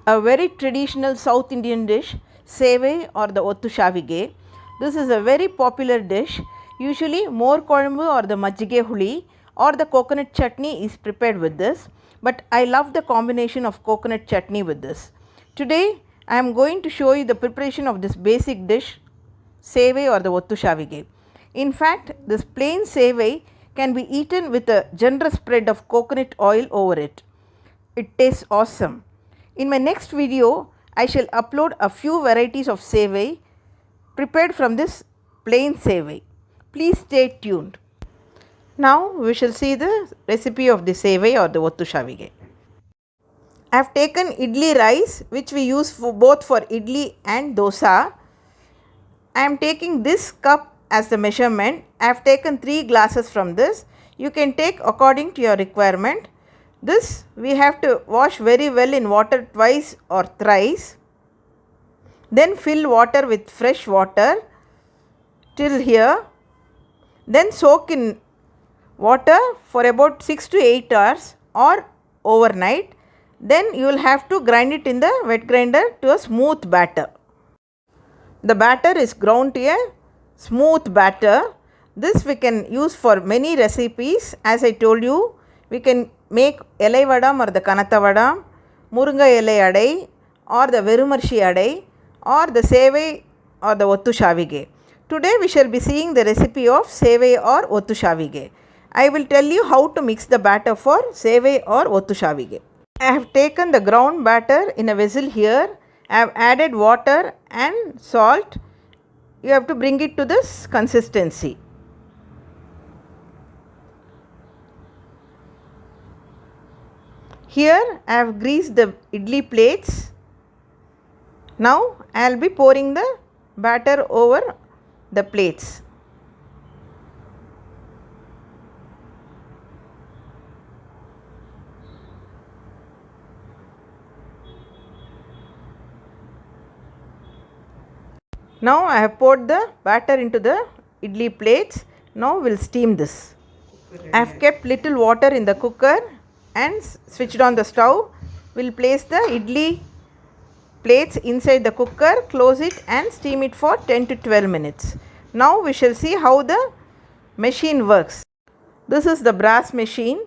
a very traditional South Indian dish, sevai or the ottu shavige. This is a very popular dish. Usually more kolambu or the majjige huli or the coconut chutney is prepared with this, but I love the combination of coconut chutney with this. Today I am going to show you the preparation of this basic dish, sevai or the ottu shavige. In fact, this plain sevai can be eaten with a generous spread of coconut oil over it. It tastes awesome. In my next video, I shall upload a few varieties of sevai prepared from this plain sevai. Please stay tuned. Now we shall see the recipe of the sevai or the ottu shavige. I have taken idli rice, which we use for both for idli and dosa. I am taking this cup as the measurement. I have taken 3 glasses from this. You can take according to your requirement. This we have to wash very well in water twice or thrice. Then fill water with fresh water till here. Then soak in water for about 6 to 8 hours or overnight. Then you will have to grind it in the wet grinder to a smooth batter. The batter is ground to a smooth batter. This we can use for many recipes. As I told you, we can make elai vadam or the kanatha vadam, murunga elai adai or the verumarshi adai or the sevai or the ottu shavige. Today we shall be seeing the recipe of sevai or ottu shavige. I will tell you how to mix the batter for sevai or ottu shavige. I have taken the ground batter in a vessel here. I have added water and salt. You have to bring it to this consistency. Here I have greased the idli plates. Now I will be pouring the batter over the plates. Now I have poured the batter into the idli plates. Now we will steam this. I have kept little water in the cooker and switched on the stove. We will place the idli plates inside the cooker, close it and steam it for 10 to 12 minutes. Now we shall see how the machine works. This is the brass machine,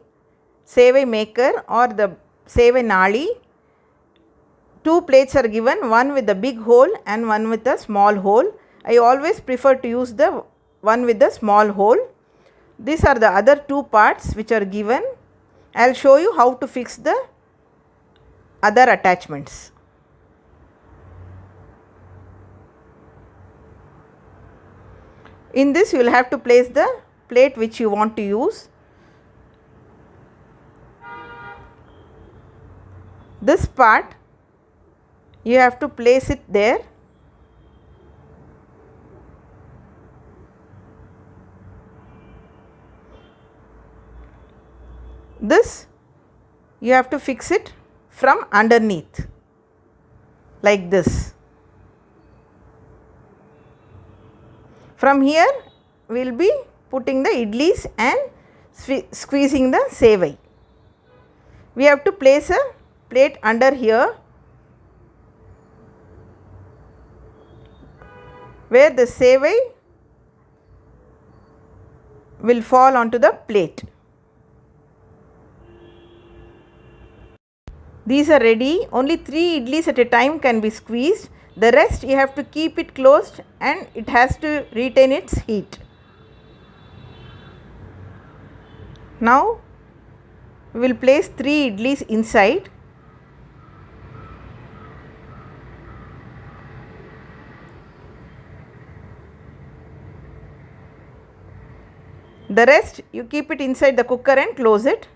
sevai maker or the sevai nali. 2 plates are given, one with the big hole and one with a small hole. I always prefer to use the one with the small hole. These are the other 2 parts which are given. I will show you how to fix the other attachments. In this you will have to place the plate which you want to use. This part you have to place it there. This you have to fix it from underneath like this. From here we will be putting the idlis and squeezing the sevai. We have to place a plate under here where the sevai will fall onto the plate. These are ready. Only 3 idlis at a time can be squeezed. The rest you have to keep it closed and it has to retain its heat. Now we will place 3 idlis inside. The rest you keep it inside the cooker and close it.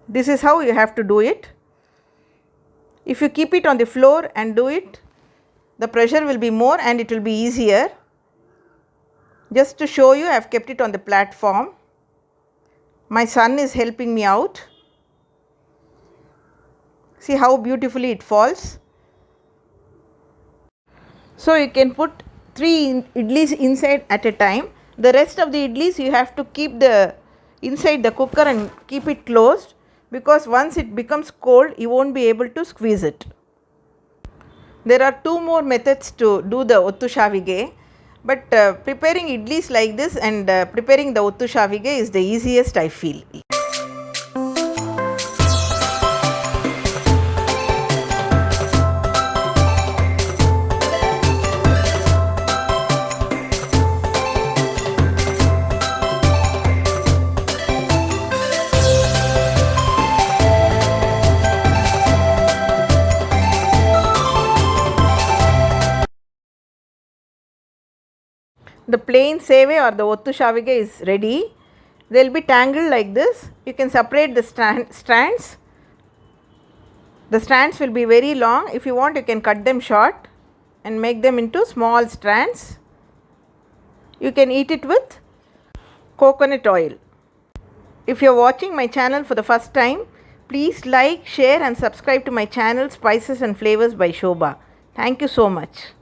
This is how you have to do it. If you keep it on the floor and do it, the pressure will be more and it will be easier. Just to show you, I have kept it on the platform. My son is helping me out. See how beautifully it falls. So you can put 3 idlis inside at a time. The rest of the idlis you have to keep the inside the cooker and keep it closed, because once it becomes cold you won't be able to squeeze it. There are two more methods to do the Ottu Shavige, but preparing idlis like this and preparing the Ottu Shavige is the easiest, I feel. The plain seve or the Ottu Shavige is ready. They will be tangled like this. You can separate the strands. The strands will be very long. If you want, you can cut them short and make them into small strands. You can eat it with coconut oil. If you are watching my channel for the first time, please like, share and subscribe to my channel Spices and Flavors by Shobha. Thank you so much.